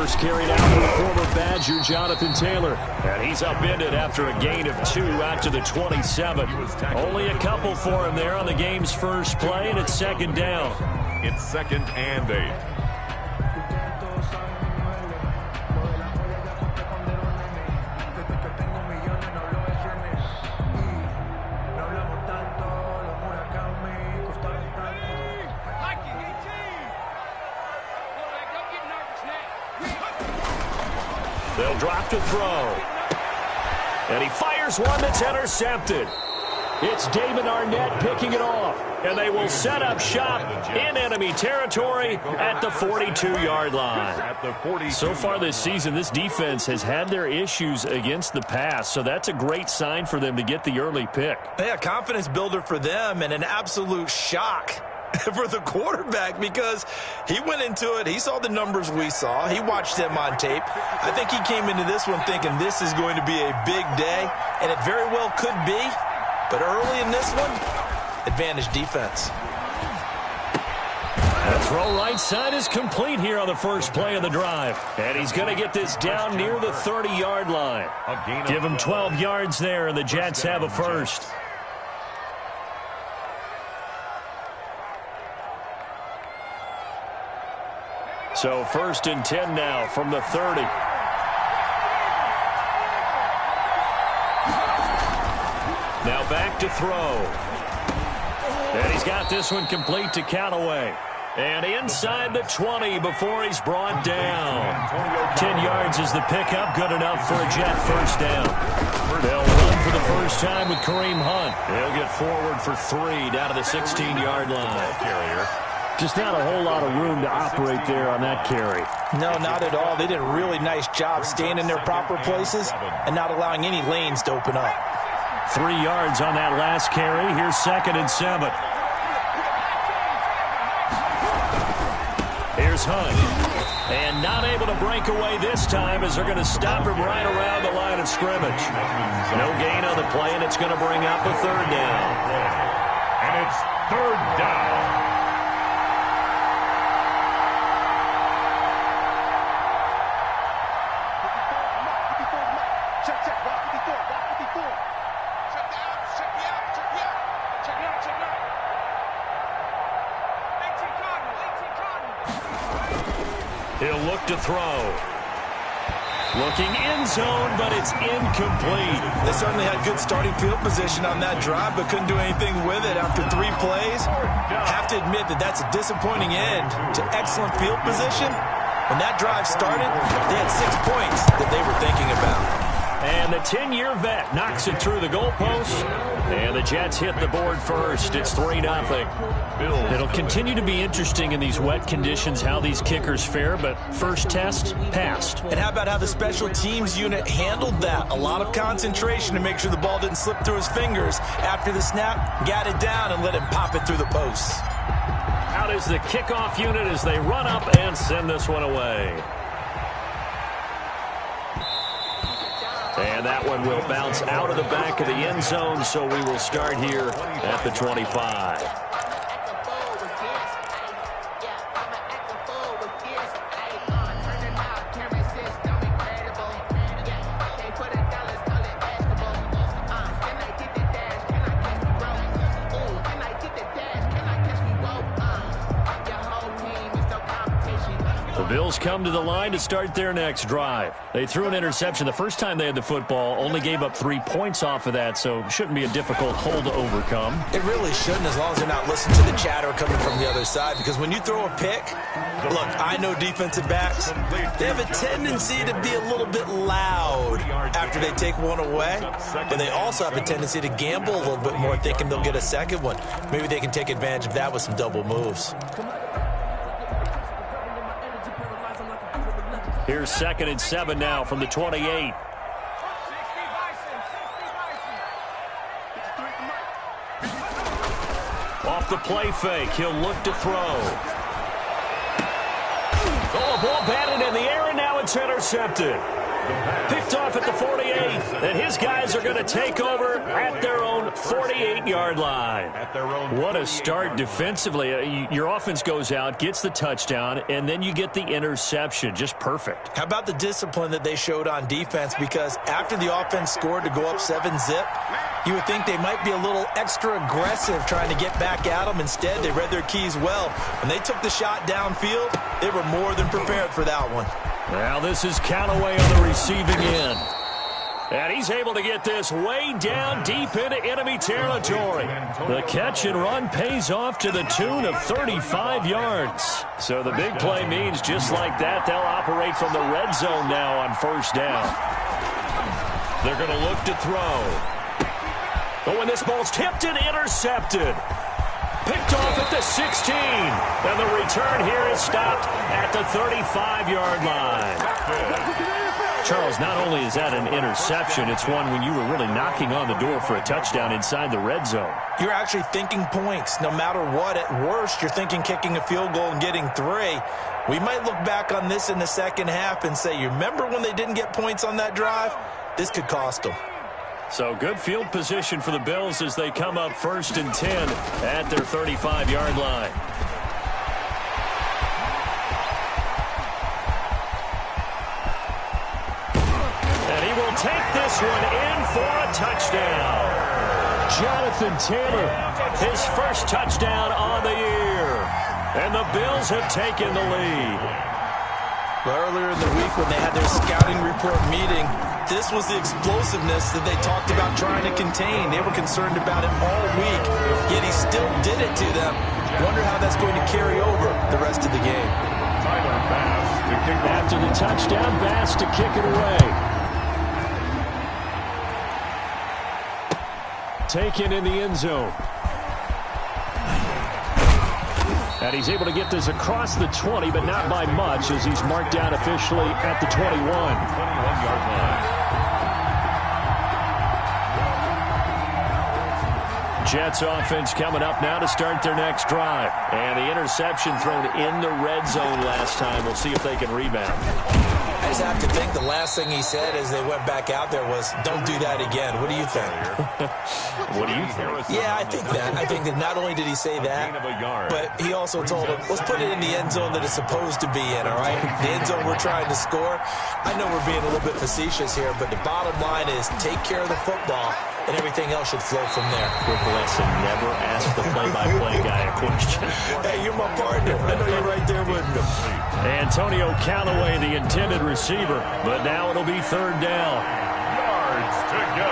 First carried out for former Badger Jonathan Taylor. And he's upended after a gain of 2 out to the 27. Only a couple for him there on the game's first play, and it's second down. It's 2nd and 8. They'll drop to throw. And he fires one that's intercepted. It's Damon Arnett picking it off. And they will set up shop in enemy territory at the 42-yard line. So far this season, this defense has had their issues against the pass, so that's a great sign for them to get the early pick. Yeah, confidence builder for them and an absolute shock for the quarterback because he went into it. He saw the numbers we saw. He watched them on tape. I think he came into this one thinking this is going to be a big day, and it very well could be. But early in this one, advantage defense. The throw right side is complete here on the first play of the drive. And he's going to get this down near the 30-yard line. Give him 12 yards there, and the Jets have a first. So 1st and 10 now from the 30. Now back to throw. And he's got this one complete to Callaway. And inside the 20 before he's brought down. 10 yards is the pickup. Good enough for a Jet first down. They'll run for the first time with Kareem Hunt. He'll get forward for 3 down to the 16-yard line. Carrier. Just not a whole lot of room to operate there on that carry. No, not at all. They did a really nice job staying in their proper places and not allowing any lanes to open up. 3 yards on that last carry. Here's 2nd and 7. Here's Hunt. And not able to break away this time as they're going to stop him right around the line of scrimmage. No gain on the play, and it's going to bring up a 3rd down. And it's 3rd down. He'll look to throw. Looking end zone, but it's incomplete. They certainly had good starting field position on that drive, but couldn't do anything with it after 3 plays. Have to admit that that's a disappointing end to excellent field position. When that drive started, they had 6 points that they were thinking about. And the 10-year vet knocks it through the goalpost. And the Jets hit the board first. It's 3-0. It'll continue to be interesting in these wet conditions how these kickers fare, but first test, passed. And how about how the special teams unit handled that? A lot of concentration to make sure the ball didn't slip through his fingers. After the snap, got it down and let him pop it through the posts. Out is the kickoff unit as they run up and send this one away. And that one will bounce out of the back of the end zone, so we will start here at the 25. Bills come to the line to start their next drive. They threw an interception the first time they had the football, only gave up 3 points off of that, so shouldn't be a difficult hole to overcome. It really shouldn't, as long as they're not listening to the chatter coming from the other side, because when you throw a pick, look, I know defensive backs, they have a tendency to be a little bit loud after they take one away, but they also have a tendency to gamble a little bit more, thinking they'll get a second one. Maybe they can take advantage of that with some double moves. Here's 2nd and 7 now from the 28. Off the play fake, he'll look to throw. Oh, a ball batted in the air, and now it's intercepted. Picked off at the 48, and his guys are going to take over at their own 48-yard line. What a start defensively. Your offense goes out, gets the touchdown, and then you get the interception. Just perfect. How about the discipline that they showed on defense? Because after the offense scored to go up 7-zip, you would think they might be a little extra aggressive trying to get back at them. Instead, they read their keys well. When they took the shot downfield, they were more than prepared for that one. Now this is Callaway on the receiving end. And he's able to get this way down deep into enemy territory. The catch and run pays off to the tune of 35 yards. So the big play means just like that, they'll operate from the red zone now on first down. They're going to look to throw. But when this ball's tipped and intercepted. Picked off at the 16. And the return here is stopped at the 35-yard line. Charles, not only is that an interception, it's one when you were really knocking on the door for a touchdown inside the red zone. You're actually thinking points. No matter what, at worst, you're thinking kicking a field goal and getting 3. We might look back on this in the second half and say, you remember when they didn't get points on that drive? This could cost them. So good field position for the Bills as they come up 1st and 10 at their 35-yard line. And he will take this one in for a touchdown. Jonathan Taylor, his first touchdown on the year. And the Bills have taken the lead. Earlier in the week when they had their scouting report meeting, this was the explosiveness that they talked about trying to contain. They were concerned about it all week, yet he still did it to them. Wonder how that's going to carry over the rest of the game. After the touchdown, Bass to kick it away. Taken in the end zone. And he's able to get this across the 20, but not by much as he's marked down officially at the 21-yard line. Jets offense coming up now to start their next drive. And the interception thrown in the red zone last time. We'll see if they can rebound. I just have to think the last thing he said as they went back out there was, don't do that again. What do you think? What do you think? Yeah, I think that. I think that not only did he say that, but he also told him, let's put it in the end zone that it's supposed to be in, all right? The end zone we're trying to score. I know we're being a little bit facetious here, but the bottom line is take care of the football, and everything else should flow from there. Quick lesson, never ask the play-by-play guy a question. Hey, you're my partner. I know you're right there with me. Antonio Callaway, the intended receiver, but now it'll be 3rd down. Yards to go.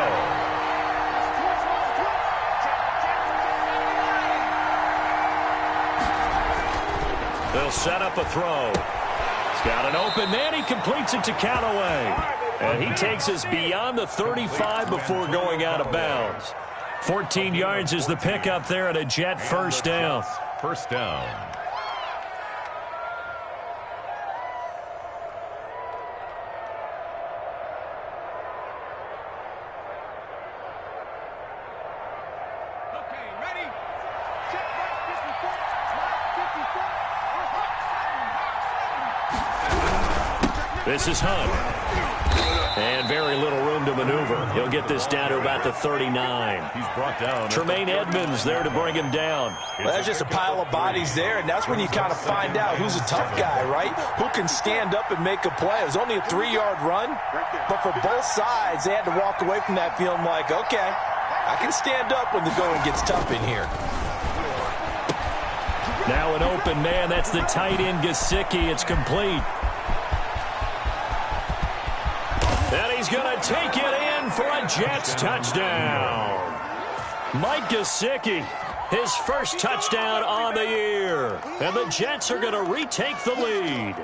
They'll set up a throw. He's got an open man. He completes it to Callaway. And he takes us beyond the 35 before going out of bounds. 14 yards is the pickup there at a Jet first down. First down. This is Hunt. And very little room to maneuver. He'll get this down to about the 39. He's brought down. Tremaine Edmonds there to bring him down. Well, that's just a pile of bodies there, and that's when you kind of find out who's a tough guy, right? Who can stand up and make a play. It was only a 3-yard run, but for both sides, they had to walk away from that feeling like, okay, I can stand up when the going gets tough in here. Now an open man. That's the tight end, Gesicki. It's complete. And he's going to take it in for a Jets touchdown. Mike Gesicki, his first touchdown on the year. And the Jets are going to retake the lead.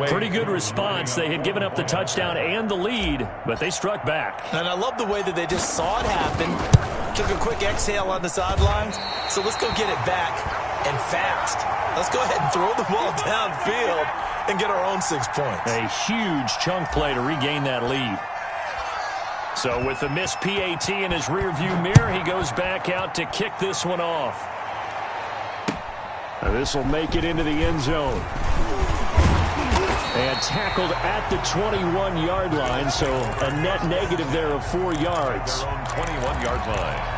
Pretty good response. They had given up the touchdown and the lead, but they struck back. And I love the way that they just saw it happen. Took a quick exhale on the sidelines. So let's go get it back and fast. Let's go ahead and throw the ball downfield and get our own 6 points. A huge chunk play to regain that lead. So with the missed PAT in his rearview mirror, he goes back out to kick this one off. This will make it into the end zone. And tackled at the 21-yard line, so a net negative there of 4 yards. Their own 21-yard line.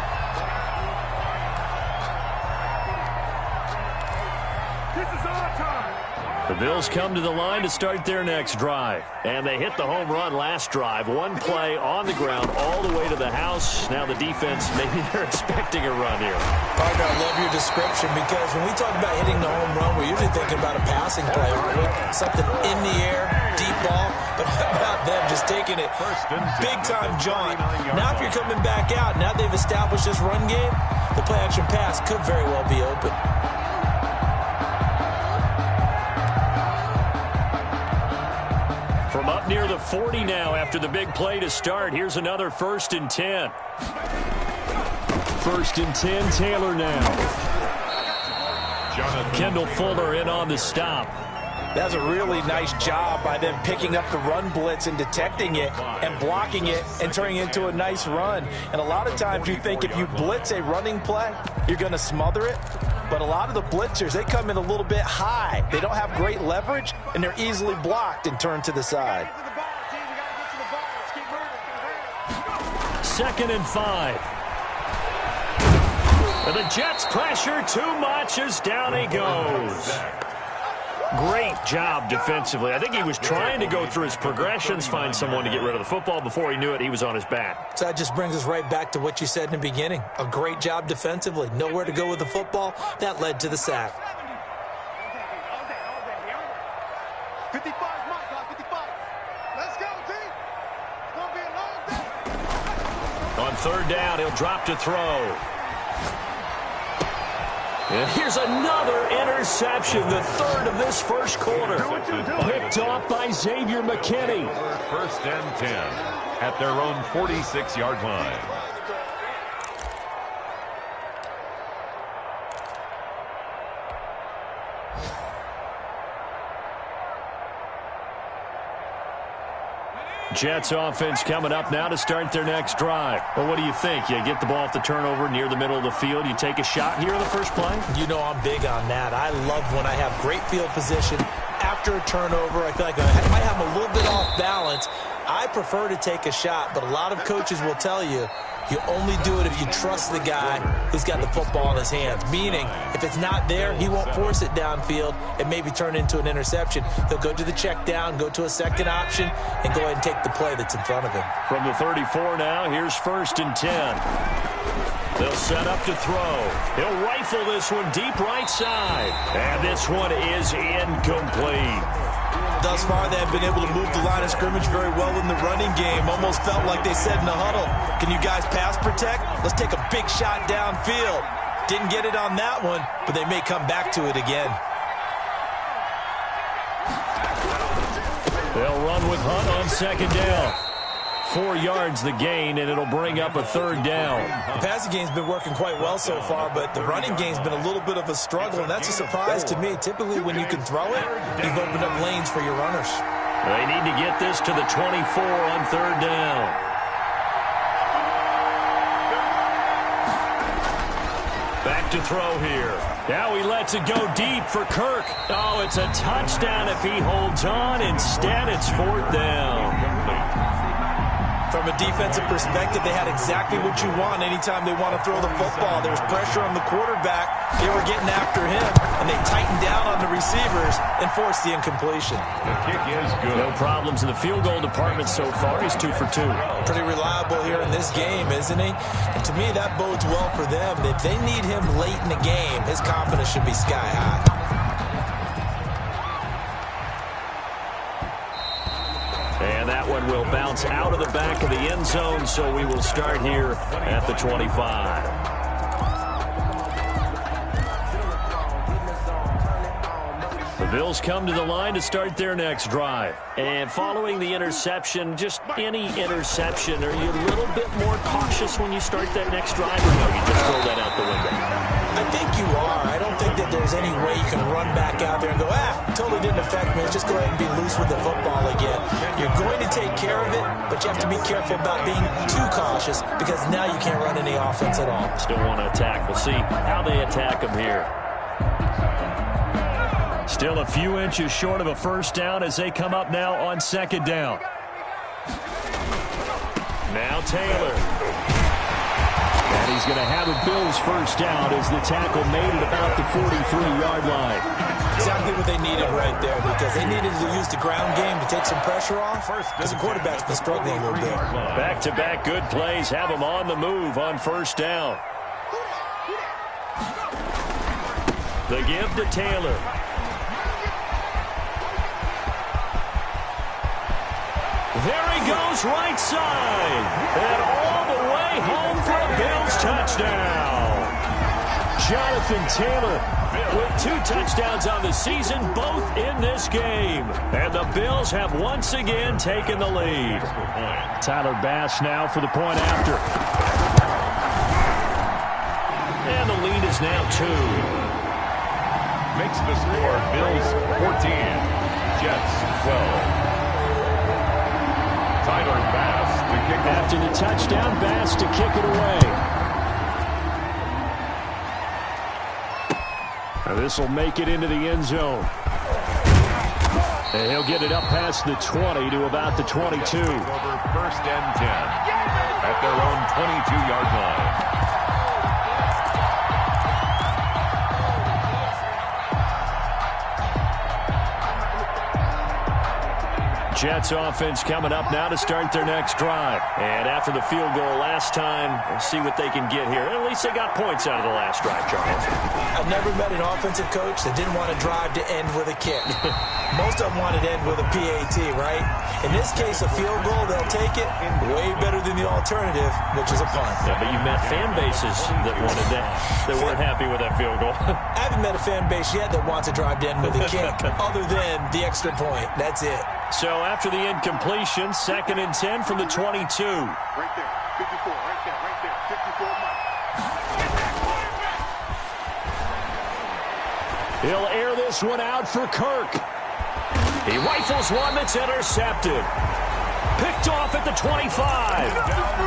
This is our time. The Bills come to the line to start their next drive. And they hit the home run last drive. One play on the ground all the way to the house. Now the defense, maybe they're expecting a run here. Partner, I love your description because when we talk about hitting the home run, we're usually thinking about a passing play, aren't we? Something in the air, deep ball. But how about them just taking it big-time jaunt? Now if you're coming back out, now they've established this run game, the play-action pass could very well be open. From up near the 40 now after the big play to start. Here's another 1st and 10. 1st and 10, Taylor now. Kendall Fuller in on the stop. That's a really nice job by them picking up the run blitz and detecting it and blocking it and turning it into a nice run. And a lot of times you think if you blitz a running play, you're going to smother it. But a lot of the blitzers, they come in a little bit high. They don't have great leverage, and they're easily blocked and turned to the side. 2nd and 5. And the Jets pressure too much as down he goes. Great job defensively. I think he was trying to go through his progressions, find someone to get rid of the football. Before he knew it, he was on his back. So that just brings us right back to what you said in the beginning. A great job defensively. Nowhere to go with the football. That led to the sack. 55, Mike, 55. Let's go, team. It's going to be a long day. On 3rd down, he'll drop to throw. And here's another interception, the 3rd of this first quarter. Picked off by Xavier McKinney. 1st and 10 at their own 46-yard line. Jets offense coming up now to start their next drive. Well, what do you think? You get the ball off the turnover near the middle of the field. You take a shot here in the first play? You know I'm big on that. I love when I have great field position after a turnover. I feel like I might have a little bit off balance. I prefer to take a shot, but a lot of coaches will tell you you only do it if you trust the guy who's got the football in his hands. Meaning, if it's not there, he won't force it downfield and maybe turn into an interception. He'll go to the check down, go to a second option, and go ahead and take the play that's in front of him. From the 34 now, here's 1st and 10. They'll set up to throw. He'll rifle this one deep right side. And this one is incomplete. Thus far, they have been able to move the line of scrimmage very well in the running game. Almost felt like they said in the huddle, can you guys pass protect? Let's take a big shot downfield. Didn't get it on that one, but they may come back to it again. They'll run with Hunt on 2nd down. 4 yards the gain, and it'll bring up a 3rd down. The passing game's been working quite well so far, but the running game's been a little bit of a struggle, and that's a surprise to me. Typically, when you can throw it, you've opened up lanes for your runners. They need to get this to the 24 on 3rd down. Back to throw here. Now he lets it go deep for Kirk. Oh, it's a touchdown if he holds on. Instead, it's 4th down. From a defensive perspective, they had exactly what you want anytime they want to throw the football. There was pressure on the quarterback. They were getting after him, and they tightened down on the receivers and forced the incompletion. The kick is good. No problems in the field goal department so far. He's 2 for 2. Pretty reliable here in this game, isn't he? And to me, that bodes well for them. If they need him late in the game, his confidence should be sky high. And that one will bounce out of the back of the end zone, so we will start here at the 25. The Bills come to the line to start their next drive. And following the interception, just any interception, are you a little bit more cautious when you start that next drive, or no, you just throw that out the window? I think you are. I don't think that there's any way you can run back out there and go, totally didn't affect me. Let's just go ahead and be loose with the football again. You're going to take care of it, but you have to be careful about being too cautious because now you can't run any offense at all. Still want to attack. We'll see how they attack them here. Still a few inches short of a first down as they come up now on second down. Now Taylor. And he's going to have a Bills first down as the tackle made it about the 43-yard line. Exactly what they needed right there, because they needed to use the ground game to take some pressure off, because the quarterback's been struggling a little bit. Back-to-back good plays have them on the move on first down. The give to Taylor. There he goes, right side. And all the way home for a Bills touchdown. Jonathan Taylor with 2 touchdowns on the season, both in this game. And the Bills have once again taken the lead. Tyler Bass now for the point after. And the lead is now 2. Makes the score Bills 14, Jets 12. Tyler Bass to kick it. After the touchdown, Bass to kick it away. Now this will make it into the end zone. And he'll get it up past the 20 to about the 22. Over first and 10 at their own 22-yard line. Jets offense coming up now to start their next drive. And after the field goal last time, we'll see what they can get here. At least they got points out of the last drive, Charles. I've never met an offensive coach that didn't want to drive to end with a kick. Most of them wanted to end with a PAT, right? In this case, a field goal, they'll take it. Way better than the alternative, which is a punt. Yeah, but you met fan bases that wanted that, that weren't happy with that field goal. I haven't met a fan base yet that wants to drive to end with a kick, other than the extra point. That's it. So after the incompletion, 2nd and 10 from the 22. Right there, 54, right there, 54 Mike. He'll air this one out for Kirk. He rifles one that's intercepted. Picked off at the 25.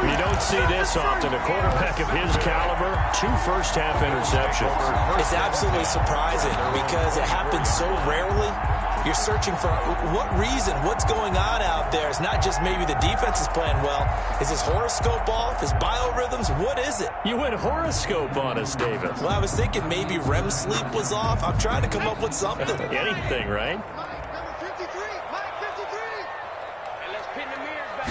You don't see this often. A quarterback of his caliber, 2 first-half interceptions. It's absolutely surprising because it happens so rarely. You're searching for what reason, what's going on out there. It's not just maybe the defense is playing well. Is his horoscope off? His biorhythms? What is it? You went horoscope on us, David. Well, I was thinking maybe REM sleep was off. I'm trying to come up with something. Anything, right? Mike, number 53, Mike, 53. And let's pin the mirrors back.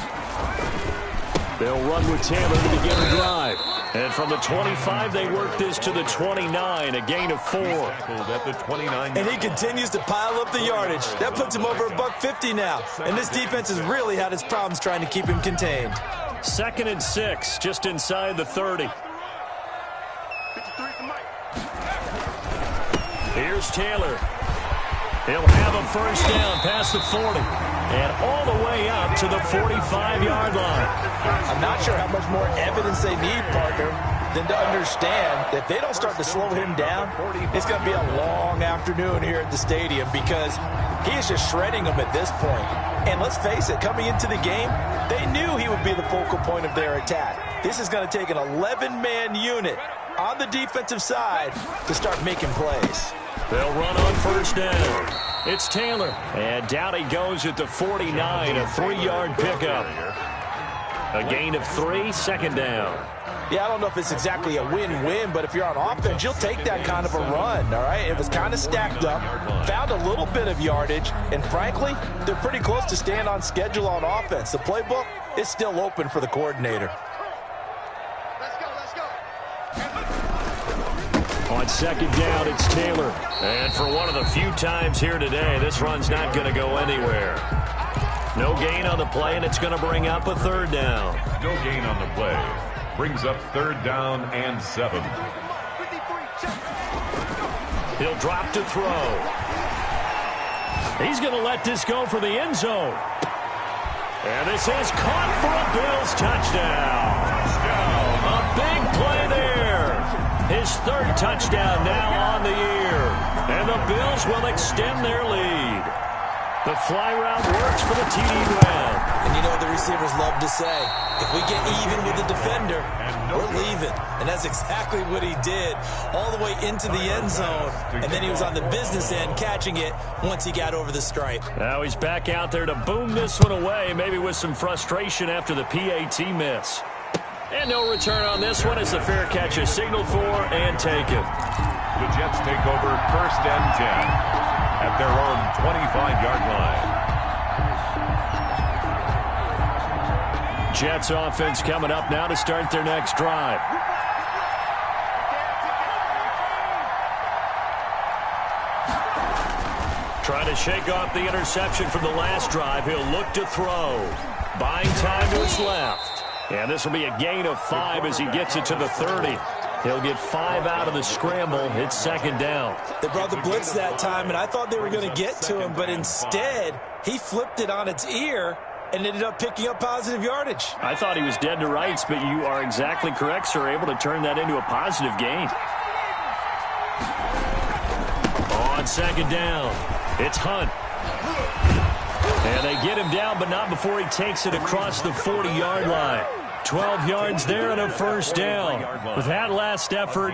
They'll run with Taylor to begin the drive. And from the 25, they work this to the 29, a gain of 4. At the 29. And he continues to pile up the yardage. That puts him over $150 now. And this defense has really had its problems trying to keep him contained. 2nd and 6, just inside the 30. 53 for Mike. Here's Taylor. He'll have a first down past the 40. And all the way up to the 45-yard line. I'm not sure how much more evidence they need, partner, than to understand that if they don't start to slow him down, it's going to be a long afternoon here at the stadium because he is just shredding them at this point. And let's face it, coming into the game, they knew he would be the focal point of their attack. This is going to take an 11-man unit on the defensive side to start making plays. They'll run on first down. It's Taylor. And down he goes at the 49, a 3-yard pickup. A gain of 3, 2nd down. Yeah, I don't know if it's exactly a win-win, but if you're on offense, you'll take that kind of a run, all right? It was kind of stacked up, found a little bit of yardage, and frankly, they're pretty close to staying on schedule on offense. The playbook is still open for the coordinator. Let's go, let's go. On 2nd down, it's Taylor. And for one of the few times here today, this run's not going to go anywhere. No gain on the play, and it's going to bring up a 3rd down. No gain on the play. Brings up 3rd down and 7. He'll drop to throw. He's going to let this go for the end zone. And this is caught for a Bills touchdown. A big play there. His 3rd touchdown now on the year. And the Bills will extend their lead. The fly route works for the TD Red. And And you know what the receivers love to say? If we get even with the defender, we're leaving. And that's exactly what he did, all the way into the end zone. And then he was on the business end catching it once he got over the stripe. Now he's back out there to boom this one away, maybe with some frustration after the PAT miss. And no return on this one as the fair catch is signaled for and taken. The Jets take over 1st and 10 at their own 25-yard line. Jets offense coming up now to start their next drive. Trying to shake off the interception from the last drive. He'll look to throw. Buying time to his left. And this will be a gain of 5 as he gets it to the 30. He'll get 5 out of the scramble. It's 2nd down. They brought the blitz that time, and I thought they were going to get to him, but instead, he flipped it on its ear and ended up picking up positive yardage. I thought he was dead to rights, but you are exactly correct, sir. Able to turn that into a positive gain. On 2nd down, it's Hunt. And they get him down, but not before he takes it across the 40-yard line. 12 yards there and a 1st down. With that last effort,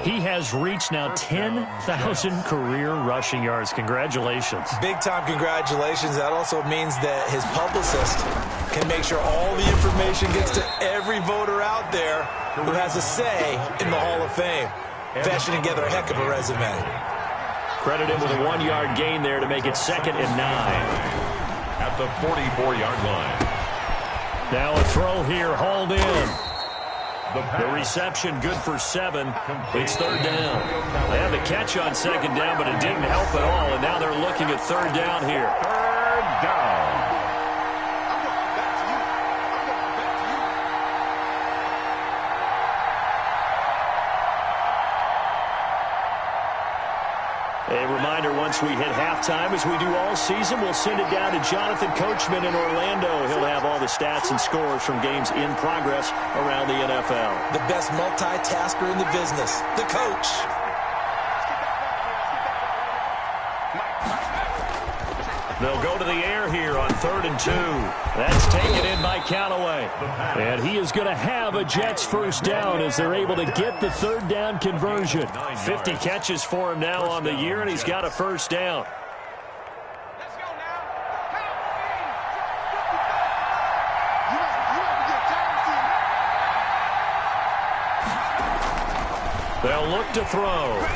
he has reached now 10,000 career rushing yards. Congratulations. Big-time congratulations. That also means that his publicist can make sure all the information gets to every voter out there who has a say in the Hall of Fame. Fashioning together a heck of a resume. Credit him with a 1-yard gain there to make it 2nd and 9. At the 44-yard line. Now a throw here, hauled in. The reception good for 7. It's 3rd down. They had the catch on 2nd down, but it didn't help at all, and now they're looking at 3rd down here. 3rd down. A reminder, once we hit halftime, as we do all season, we'll send it down to Jonathan Coachman in Orlando. He'll have all the stats and scores from games in progress around the NFL. The best multitasker in the business, the coach. They'll go to the air here on 3rd and 2. That's taken in by Callaway. And he is going to have a Jets 1st down as they're able to get the 3rd down conversion. 50 catches for him now on the year, and he's got a 1st down. They'll look to throw.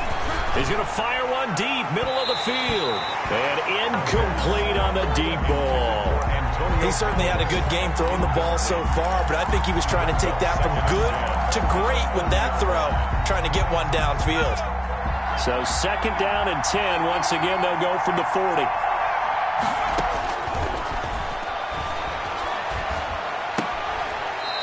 He's going to fire one deep, middle of the field. And incomplete on the deep ball. He certainly had a good game throwing the ball so far, but I think he was trying to take that from good to great with that throw, trying to get one downfield. So 2nd down and 10. Once again, they'll go from the 40.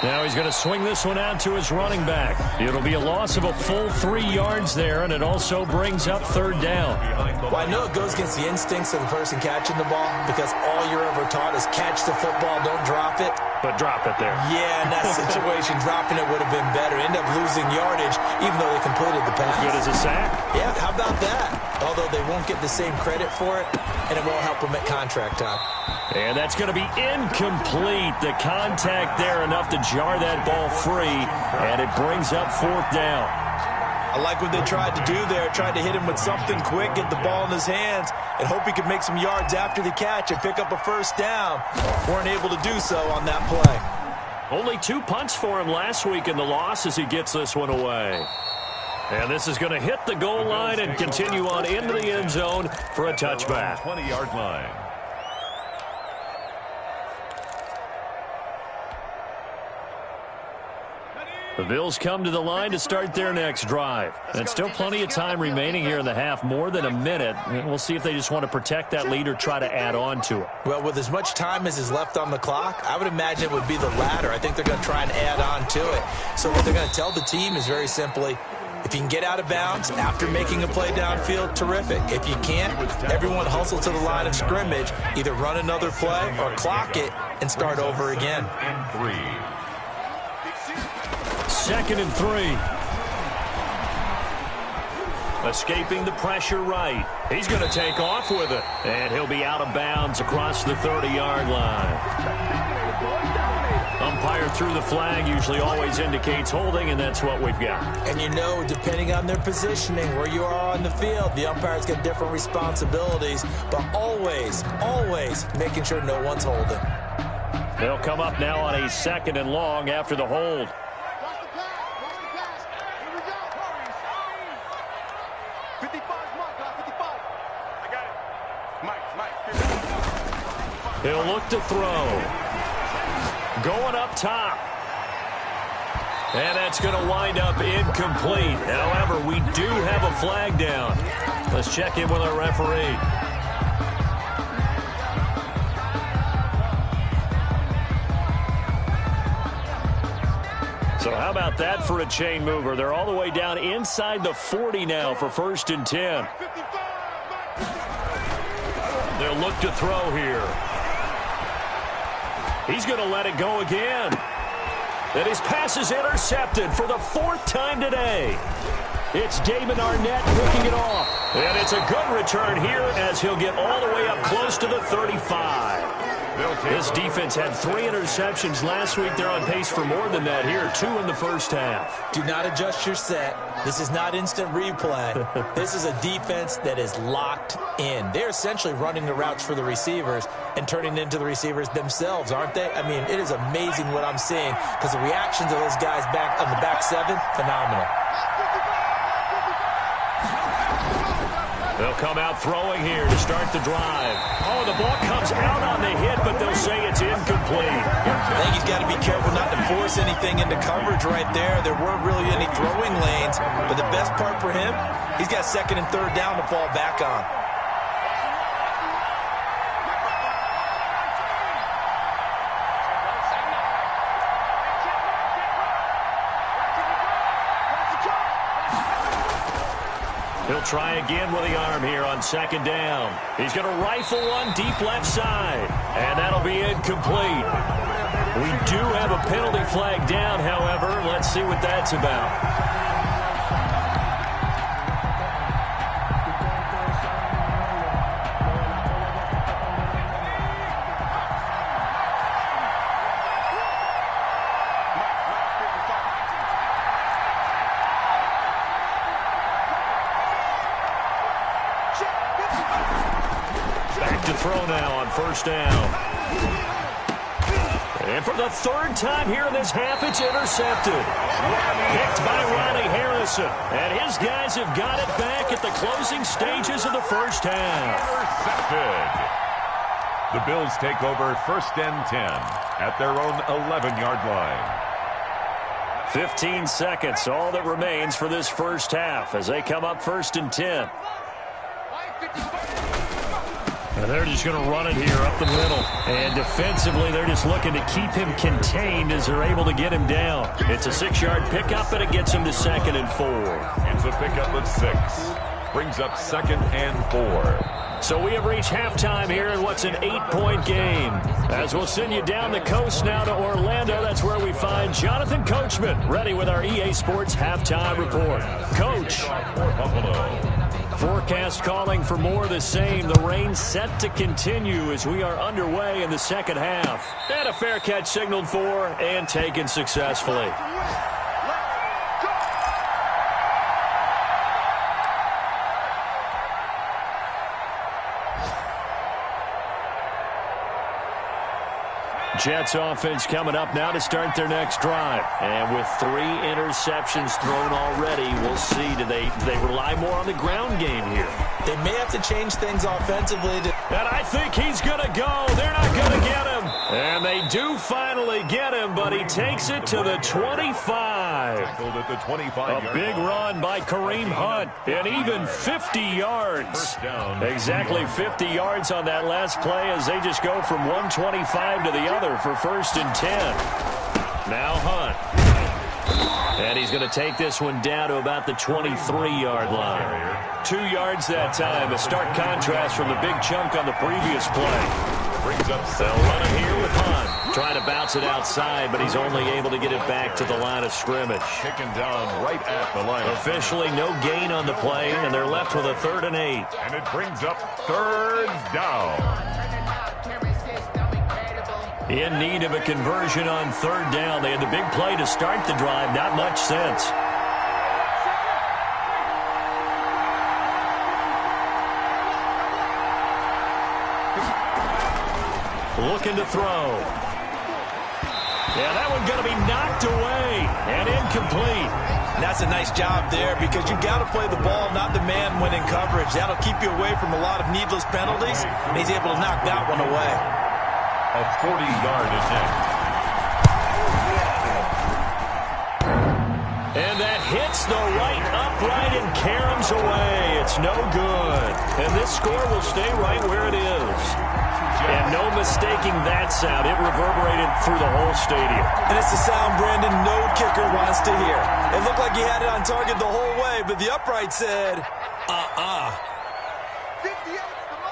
Now he's going to swing this one out to his running back. It'll be a loss of a full 3 yards there, and it also brings up 3rd down. Well, I know it goes against the instincts of the person catching the ball because all you're ever taught is catch the football, don't drop it. But drop it there. Yeah, in that situation, dropping it would have been better. End up losing yardage, even though they completed the pass. Good as a sack. Yeah, how about that? Although they won't get the same credit for it, and it won't help them at contract time. And that's going to be incomplete. The contact there enough to jar that ball free, and it brings up 4th down. I like what they tried to do there, tried to hit him with something quick, get the ball in his hands, and hope he could make some yards after the catch and pick up a 1st down. Weren't able to do so on that play. Only 2 punts for him last week in the loss as he gets this one away. And this is going to hit the goal line and continue on into the end zone for a touchback. 20-yard line. The Bills come to the line to start their next drive. And still plenty of time remaining here in the half, more than a minute. And we'll see if they just want to protect that lead or try to add on to it. Well, with as much time as is left on the clock, I would imagine it would be the latter. I think they're going to try and add on to it. So what they're going to tell the team is very simply, if you can get out of bounds after making a play downfield, terrific. If you can't, everyone hustle to the line of scrimmage, either run another play or clock it and start over again. 2nd and 3. Escaping the pressure right. He's going to take off with it. And he'll be out of bounds across the 30-yard line. Umpire threw the flag, usually always indicates holding, and that's what we've got. And you know, depending on their positioning, where you are on the field, the umpire's got different responsibilities, but always, always making sure no one's holding. They'll come up now on a 2nd and long after the hold. Watch the pass. Watch the pass. Here we go. 55's Mike. 55. I got it. Mike. He'll look to throw. Going up top. And that's going to wind up incomplete. However, we do have a flag down. Let's check in with our referee. So how about that for a chain mover? They're all the way down inside the 40 now for 1st and 10. They'll look to throw here. He's going to let it go again. And his pass is intercepted for the 4th time today. It's Damon Arnett picking it off. And it's a good return here as he'll get all the way up close to the 35. This defense had 3 interceptions last week. They're on pace for more than that here, 2 in the first half. Do not adjust your set. This is not instant replay. This is a defense that is locked in. They're essentially running the routes for the receivers and turning into the receivers themselves, aren't they? I mean, it is amazing what I'm seeing because the reactions of those guys back on the back 7, phenomenal. They'll come out throwing here to start the drive. Oh, the ball comes out on the hit, but they'll say it's incomplete. I think he's got to be careful not to force anything into coverage right there. There weren't really any throwing lanes, but the best part for him, he's got 2nd and 3rd down to fall back on. He'll try again with the arm here on 2nd down. He's going to rifle one deep left side, and that'll be incomplete. We do have a penalty flag down, however. Let's see what that's about. Throw now on 1st down. And for the 3rd time here in this half, it's intercepted. Picked by Ronnie Harrison. And his guys have got it back at the closing stages of the first half. Intercepted. The Bills take over 1st and 10 at their own 11-yard line. 15 seconds, all that remains for this first half as they come up 1st and 10. And they're just going to run it here up the middle. And defensively, they're just looking to keep him contained as they're able to get him down. It's a 6-yard pickup, and it gets him to 2nd and 4. It's a pickup of 6. Brings up 2nd and 4. So we have reached halftime here in what's an 8-point game. As we'll send you down the coast now to Orlando, that's where we find Jonathan Coachman, ready with our EA Sports halftime report. Coach. Forecast calling for more of the same. The rain set to continue as we are underway in the 2nd half. And a fair catch signaled for and taken successfully. Jets offense coming up now to start their next drive. And with 3 interceptions thrown already, we'll see. Do they rely more on the ground game here? They may have to change things offensively. And I think he's going to go. They're not going to get him. And they do finally get him, but he takes it to the 25. At the 25. A big run by Kareem Hunt. And even 50 yards. Exactly 50 yards on that last play as they just go from 125 to the other for 1st and 10. Now Hunt. And he's going to take this one down to about the 23-yard line. 2 yards that time. A stark contrast from the big chunk on the previous play. Brings up They'll run it here with Hunt. Trying to bounce it outside, but he's only able to get it back to the line of scrimmage. Taken down right at the line. Officially no gain on the play, and they're left with a 3rd and 8. And it brings up 3rd down. In need of a conversion on 3rd down. They had the big play to start the drive. Not much sense. Looking to throw. Yeah, that one's going to be knocked away and incomplete. And that's a nice job there because you've got to play the ball, not the man when in coverage. That'll keep you away from a lot of needless penalties, and he's able to knock that one away. A 40-yard attempt. And that hits the right upright and caroms away. It's no good. And this score will stay right where it is. And no mistaking that sound. It reverberated through the whole stadium. And it's the sound Brandon no kicker wants to hear. It looked like he had it on target the whole way, but the upright said, 58, come on.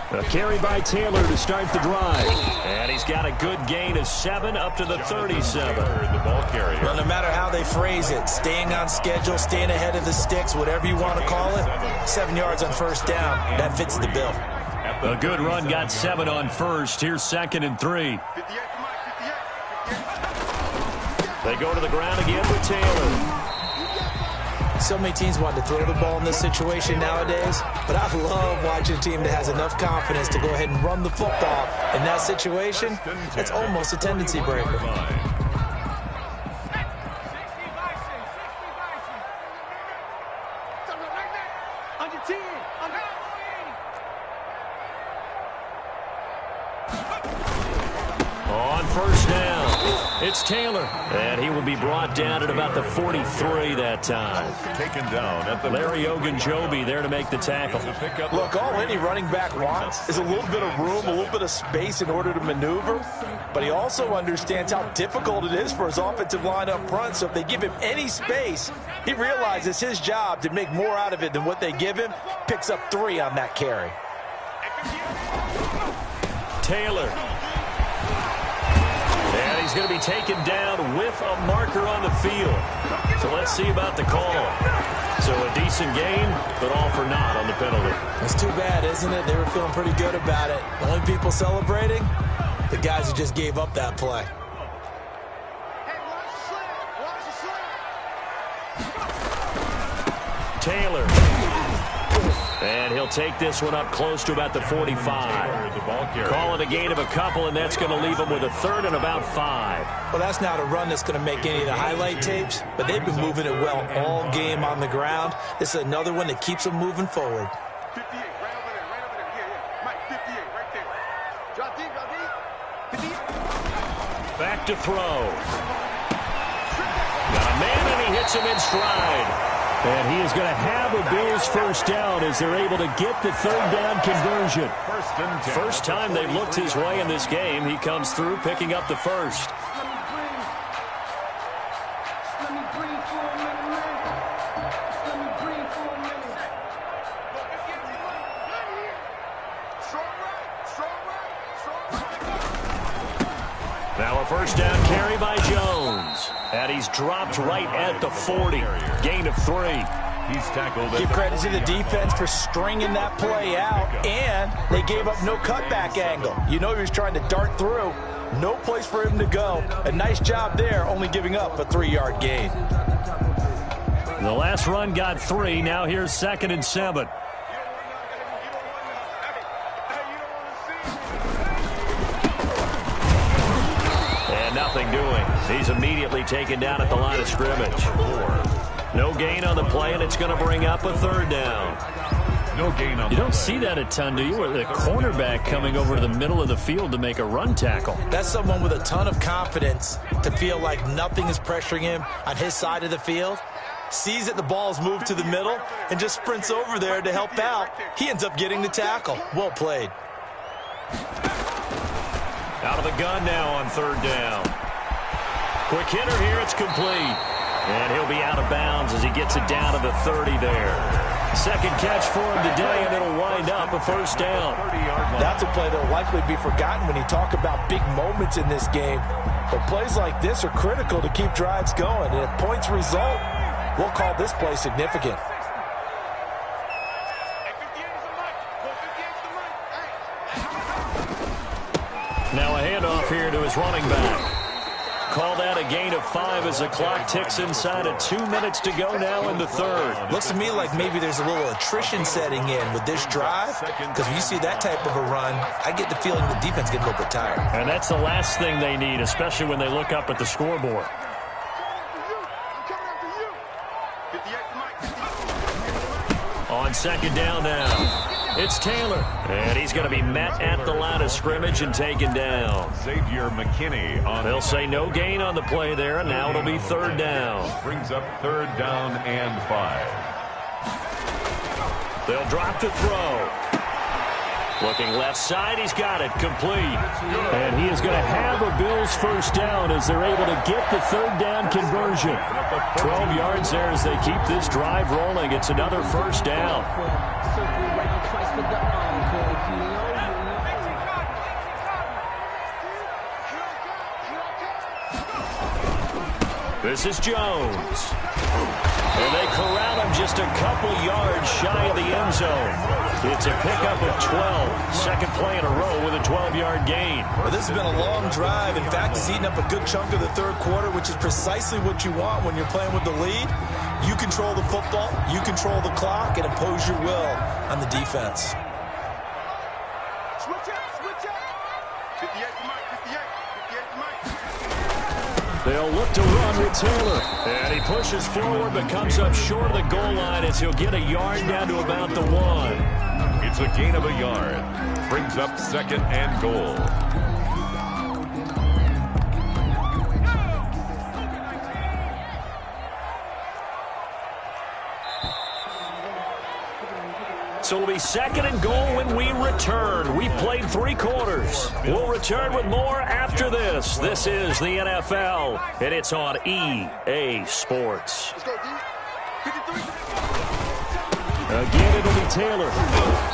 A carry by Taylor to start the drive. And he's got a good gain of 7 up to the 37. The ball carrier. Well, no matter how they phrase it, staying on schedule, staying ahead of the sticks, whatever you want to call it, 7 yards on 1st down, that fits the bill. A good run got 7 on 1st. Here's 2nd and 3. 58, come on, 58. They go to the ground again with Taylor. So many teams want to throw the ball in this situation nowadays, but I love watching a team that has enough confidence to go ahead and run the football. In that situation, it's almost a tendency breaker. Under 10, under. On 1st down, it's Taylor. And he will be brought down at about the 43 that time. Taken down at the Larry Ogunjobi there to make the tackle. Look, all any running back wants is a little bit of room, a little bit of space in order to maneuver. But he also understands how difficult it is for his offensive line up front. So if they give him any space, he realizes his job to make more out of it than what they give him. Picks up 3 on that carry. Taylor. And he's going to be taken down with a marker on the field. So let's see about the call. So a decent gain, but all for naught on the penalty. It's too bad, isn't it? They were feeling pretty good about it. The only people celebrating, the guys who just gave up that play. Hey, watch the slant. Taylor. And he'll take this one up close to about the 45. The ball carrier. Call it a gain of a couple, and that's going to leave him with a 3rd and about 5. Well, that's not a run that's going to make any of the highlight tapes, but they've been moving it well all game on the ground. This is another one that keeps them moving forward. 58, right over there, right over there. Yeah. Mike, 58, right there. Drop deep, 58. Back to throw. Got a man, and he hits him in stride. And he is going to have a Bills 1st down as they're able to get the 3rd down conversion. 1st and 10. First time they've looked his way in this game. He comes through picking up the 1st. Now a 1st down carry by Jones. And he's dropped right at the 40. Gain of 3. He's tackled. Give credit to the defense for stringing that play out, and they gave up no cutback angle. You know he was trying to dart through. No place for him to go. A nice job there, only giving up a 3-yard gain. The last run got 3. Now here's 2nd and 7. And nothing doing. He's immediately taken down at the line of scrimmage. No gain on the play, and it's going to bring up a 3rd down. No gain on. You don't see that a ton, do you? Where the cornerback coming over to the middle of the field to make a run tackle. That's someone with a ton of confidence to feel like nothing is pressuring him on his side of the field. Sees that the ball's moved to the middle and just sprints over there to help out. He ends up getting the tackle. Well played. Out of the gun now on 3rd down. Quick hitter here, it's complete. And he'll be out of bounds as he gets it down to the 30 there. Second catch for him today, and it'll wind up a first down. That's a play that will likely be forgotten when you talk about big moments in this game. But plays like this are critical to keep drives going. And if points result, we'll call this play significant. Now a handoff here to his running back. Call that a gain of 5 as the clock ticks inside of 2 minutes to go now in the third. Looks to me like maybe there's a little attrition setting in with this drive, because when you see that type of a run, I get the feeling the defense gets a little bit tired. And that's the last thing they need, especially when they look up at the scoreboard. On second down now. It's Taylor, and he's going to be met at the line of scrimmage and taken down. Xavier McKinney on. They'll say no gain on the play there, and now it'll be third down. Brings up third down and 5. They'll drop to throw. Looking left side, he's got it, complete. And he is going to have a Bills first down as they're able to get the third down conversion. 12 yards there as they keep this drive rolling. It's another first down. This is Jones. And they corral him just a couple yards shy of the end zone. It's a pickup of 12. Second play in a row with a 12-yard gain. Well, this has been a long drive. In fact, it's eaten up a good chunk of the third quarter, which is precisely what you want when you're playing with the lead. You control the football, you control the clock, and impose your will on the defense. Switch up, switch up. 58 to Mike, 58 to Mike. They'll look to run with Taylor. And he pushes forward but comes up short of the goal line as he'll get a yard down to about the 1. It's a gain of a yard. Brings up second and goal. So it'll be second and goal when we return. We've played 3 quarters. We'll return with more after this. This is the NFL, and it's on EA Sports. Let's go, D. 53. Again, it'll be Taylor.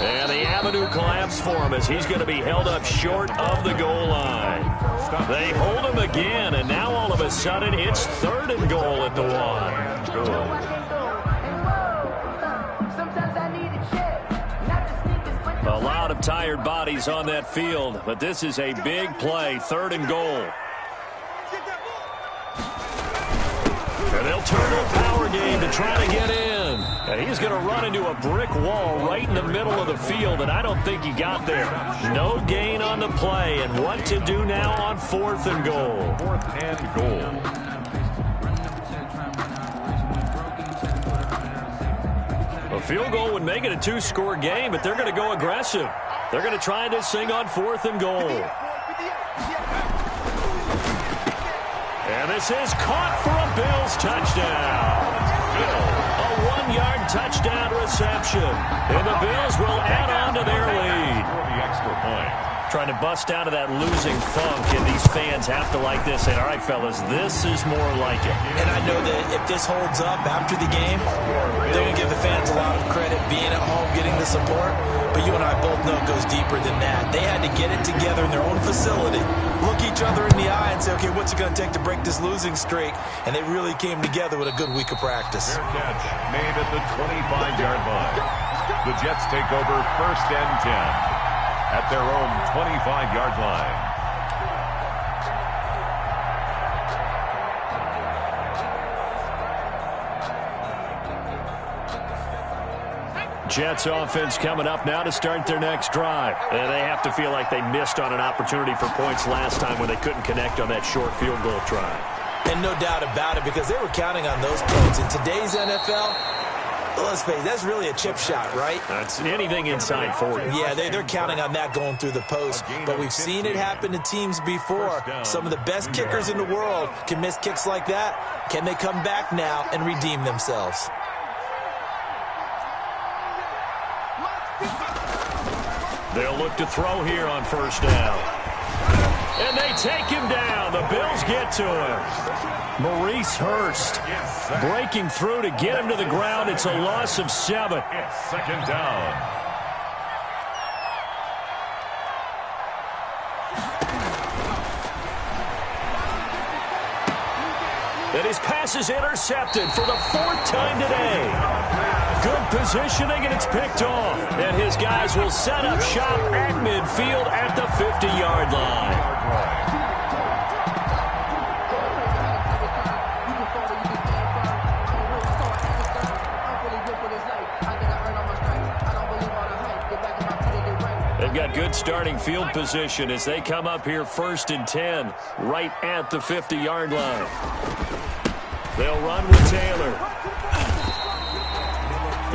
And the avenue collapsed for him as he's going to be held up short of the goal line. They hold him again, and now all of a sudden it's third and goal at the 1. A lot of tired bodies on that field, but this is a big play, third and goal. And they'll turn to a power game to try to get in. And he's going to run into a brick wall right in the middle of the field, and I don't think he got there. No gain on the play, and what to do now on fourth and goal. Fourth and goal. A field goal would make it a 2-score game, but they're going to go aggressive. They're going to try this thing on fourth and goal. And this is caught for a Bills touchdown. A 1-yard touchdown reception. And the Bills will add on to their lead. For the extra point. Trying to bust out of that losing funk, and these fans have to like this. Say, all right, fellas, this is more like it. And I know that if this holds up after the game, they're going to give the fans a lot of credit being at home, getting the support. But you and I both know it goes deeper than that. They had to get it together in their own facility, look each other in the eye and say, okay, what's it going to take to break this losing streak? And they really came together with a good week of practice. Fair catch made at the 25-yard line. The Jets take over first and 10 at their own 25-yard line. Jets offense coming up now to start their next drive. And they have to feel like they missed on an opportunity for points last time when they couldn't connect on that short field goal try. And no doubt about it, because they were counting on those points. In today's NFL, let's face it, that's really a chip shot, right? That's anything inside 40. Yeah, they're counting on that going through the post. But we've seen it happen to teams before. Some of the best kickers in the world can miss kicks like that. Can they come back now and redeem themselves? They'll look to throw here on first down. And they take him down. The Bills get to him. Maurice Hurst breaking through to get him to the ground. It's a loss of 7. It's second down. And his pass is intercepted for the 4th time today. Good positioning, and it's picked off. And his guys will set up shop at midfield at the 50-yard line. They've got good starting field position as they come up here 1st and 10, right at the 50-yard line. They'll run with Taylor.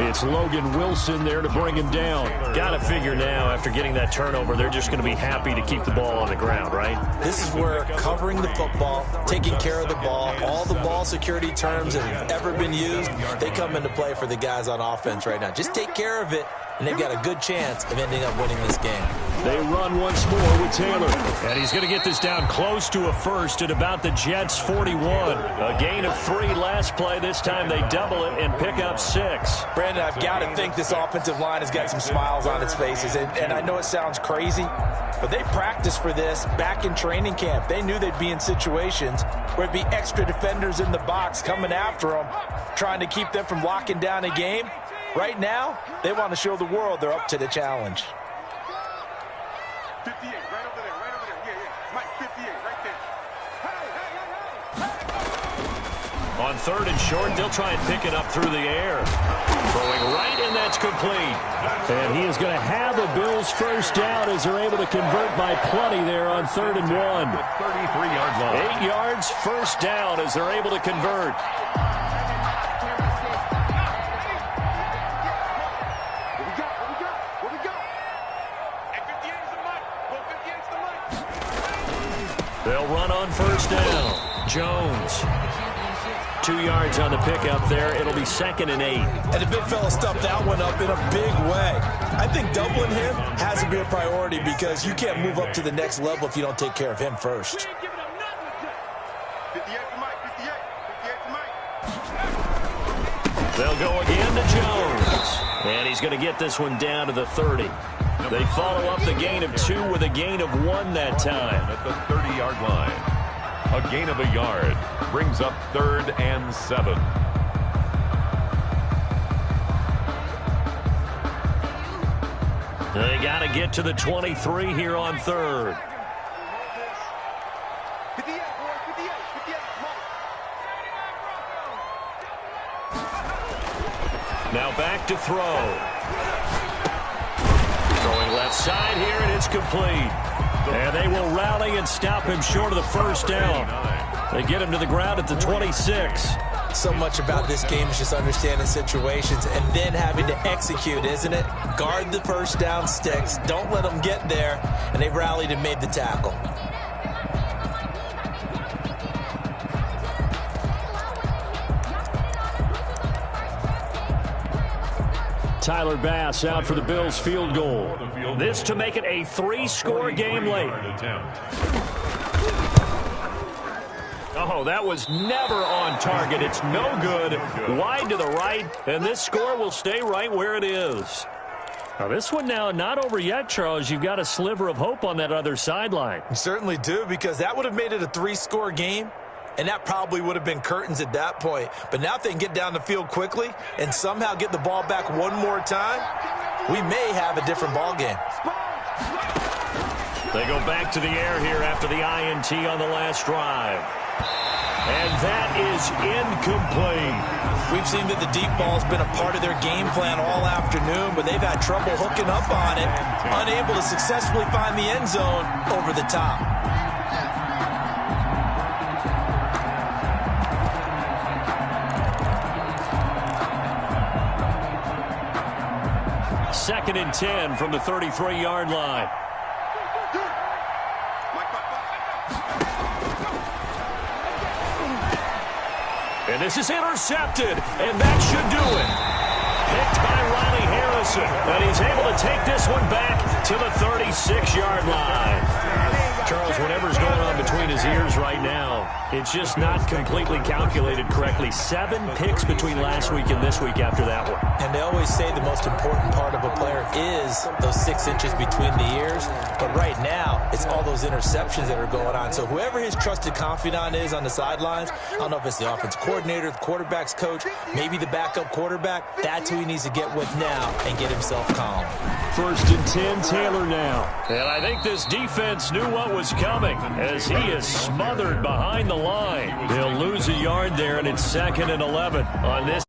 It's Logan Wilson there to bring him down. Got to figure now, after getting that turnover, they're just going to be happy to keep the ball on the ground, right? This is where covering the football, taking care of the ball, all the ball security terms that have ever been used, they come into play for the guys on offense right now. Just take care of it, and they've got a good chance of ending up winning this game. They run once more with Taylor. And he's going to get this down close to a first at about the Jets' 41. A gain of 3 last play. This time they double it and pick up 6. Brandon, I've got to think this offensive line has got some smiles on its faces. And I know it sounds crazy, but they practiced for this back in training camp. They knew they'd be in situations where it'd be extra defenders in the box coming after them, trying to keep them from locking down a game. Right now, they want to show the world they're up to the challenge. 58, right over there, right over there. Yeah. Mike, 58, right there. Hey. On 3rd and short, they'll try and pick it up through the air. Throwing right, and that's complete. And he is going to have a Bills first down as they're able to convert by plenty there on 3rd and 1. 33-yard line. 8 yards, first down as they're able to convert. They'll run on first down. Jones. 2 yards on the pickup there. It'll be 2nd and 8. And the big fella stuffed that one up in a big way. I think doubling him has to be a priority because you can't move up to the next level if you don't take care of him first. 58 to Mike, 58 to Mike. They'll go again to Jones. And he's going to get this one down to the 30. They follow up the gain of 2 with a gain of 1 that time. At the 30-yard line. A gain of a yard brings up 3rd and 7. They got to get to the 23 here on 3rd. 58, boys, 58, Mike. Now back to throw. Throwing left side here, and it's complete. And they will rally and stop him short of the first down. They get him to the ground at the 26. So much about this game is just understanding situations and then having to execute, isn't it? Guard the first down sticks. Don't let them get there. And they rallied and made the tackle. Tyler Bass out for the Bills field goal. This to make it a 3-score game late. Oh, that was never on target. It's no good. Wide to the right, and this score will stay right where it is. Now, this one now not over yet, Charles. You've got a sliver of hope on that other sideline. You certainly do, because that would have made it a 3-score game. And that probably would have been curtains at that point. But now if they can get down the field quickly and somehow get the ball back one more time, we may have a different ball game. They go back to the air here after the INT on the last drive. And that is incomplete. We've seen that the deep ball's been a part of their game plan all afternoon, but they've had trouble hooking up on it, unable to successfully find the end zone over the top. 2nd and 10 from the 33-yard line. And this is intercepted, and that should do it. Picked by Riley Harrison, and he's able to take this one back to the 36-yard line. Charles, whatever's going on between his ears right now, it's just not completely calculated correctly. 7 picks between last week and this week after that one. And they always say the most important part of a player is those 6 inches between the ears. But right now, it's all those interceptions that are going on. So whoever his trusted confidant is on the sidelines, I don't know if it's the offense coordinator, the quarterback's coach, maybe the backup quarterback, that's who he needs to get with now and get himself calm. 1st and 10, Taylor now. And I think this defense knew what was coming as he is smothered behind the line. They'll lose a yard there, and it's 2nd and 11 on this.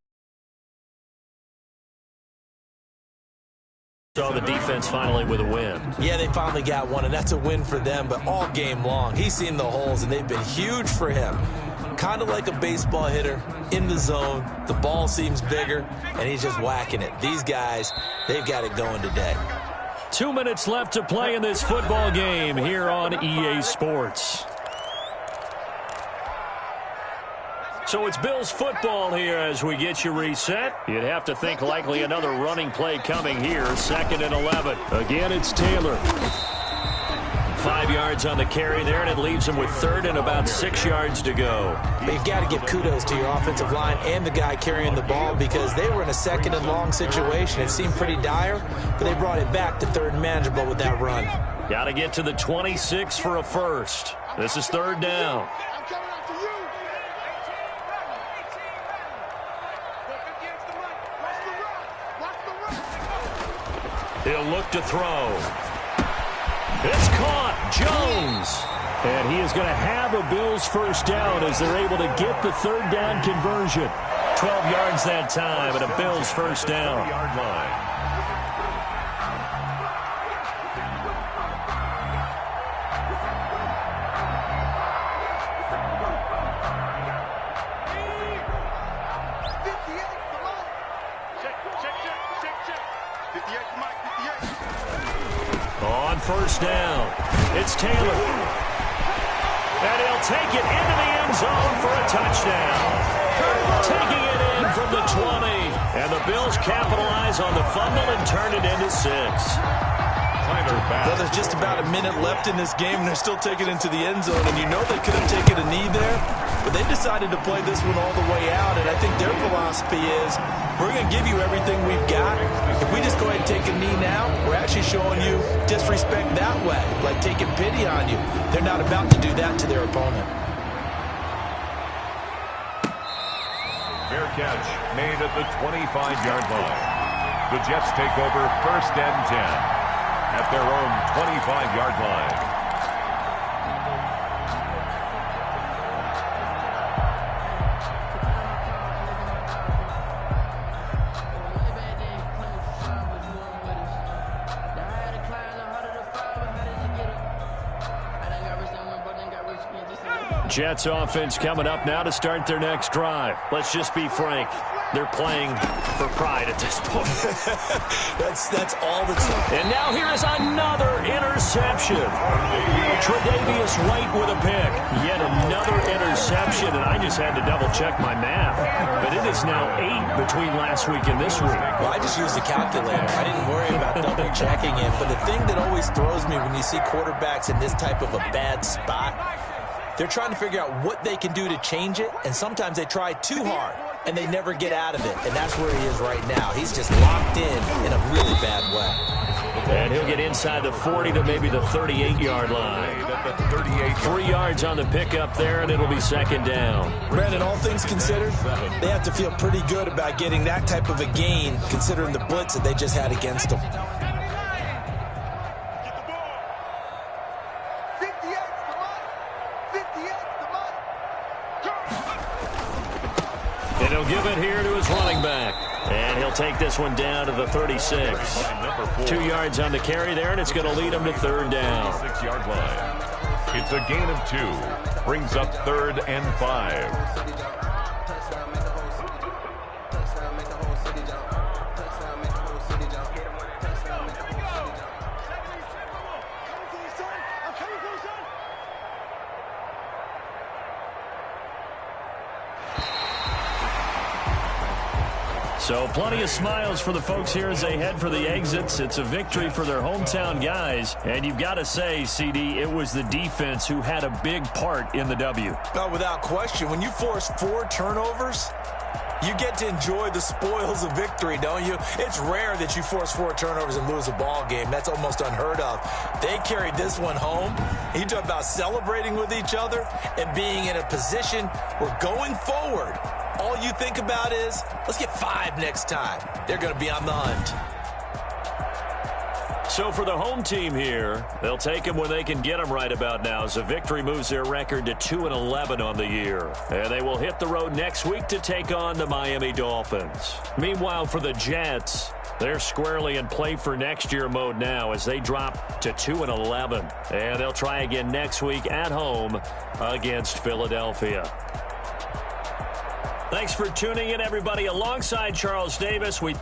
Saw the defense finally with a win. Yeah, they finally got one, and that's a win for them, but all game long, he's seen the holes, and they've been huge for him. Kind of like a baseball hitter in the zone. The ball seems bigger, and he's just whacking it. These guys, they've got it going today. 2 minutes left to play in this football game here on EA Sports. So it's Bills football here as we get you reset. You'd have to think likely another running play coming here. 2nd and 11. Again, it's Taylor. 5 yards on the carry there, and it leaves him with 3rd and about 6 yards to go. But you've got to give kudos to your offensive line and the guy carrying the ball because they were in a 2nd and long situation. It seemed pretty dire, but they brought it back to 3rd and manageable with that run. Got to get to the 26 for a first. This is 3rd down. He'll look to throw. It's caught. Jones. And he is going to have a Bills first down as they're able to get the 3rd down conversion. 12 yards that time and a Bills first down. Yard line. On first down, it's Taylor. And he'll take it into the end zone for a touchdown. Taking it in from the 20. And the Bills capitalize on the fumble and turn it into 6. Well, there's just about a minute left in this game, and they're still taking it into the end zone. And you know they could have taken a knee there, but they decided to play this one all the way out. And I think their philosophy is, we're going to give you everything we've got. If we just go ahead and take a knee now, we're actually showing you disrespect that way, like taking pity on you. They're not about to do that to their opponent. Fair catch made at the 25-yard line. The Jets take over 1st and 10 at their own 25-yard line. Jets offense coming up now to start their next drive. Let's just be frank. They're playing for pride at this point. That's all that's... And now here is another interception. Tre'Davious White with a pick. Yet another interception, and I just had to double-check my math. But it is now 8 between last week and this week. Well, I just used the calculator. I didn't worry about double-checking it. But the thing that always throws me when you see quarterbacks in this type of a bad spot, they're trying to figure out what they can do to change it, and sometimes they try too hard, and they never get out of it, and that's where he is right now. He's just locked in a really bad way. And he'll get inside the 40 to maybe the 38-yard line. 3 yards on the pickup there, and it'll be 2nd down. Brandon, all things considered, they have to feel pretty good about getting that type of a gain, considering the blitz that they just had against them. And he'll give it here to his running back. And he'll take this one down to the 36. 2 yards on the carry there, and it's going to lead him to 3rd down. 6-yard line. It's a gain of 2. Brings up 3rd and 5. So plenty of smiles for the folks here as they head for the exits. It's a victory for their hometown guys. And you've got to say, CD, it was the defense who had a big part in the W. Oh, without question. When you force 4 turnovers, you get to enjoy the spoils of victory, don't you? It's rare that you force 4 turnovers and lose a ball game. That's almost unheard of. They carried this one home. You talk about celebrating with each other and being in a position where going forward, all you think about is, let's get 5 next time. They're going to be on the hunt. So for the home team here, they'll take them when they can get them right about now, as a victory moves their record to 2-11 on the year. And they will hit the road next week to take on the Miami Dolphins. Meanwhile, for the Jets, they're squarely in play for next year mode now as they drop to 2-11. And they'll try again next week at home against Philadelphia. Thanks for tuning in, everybody. Alongside Charles Davis, we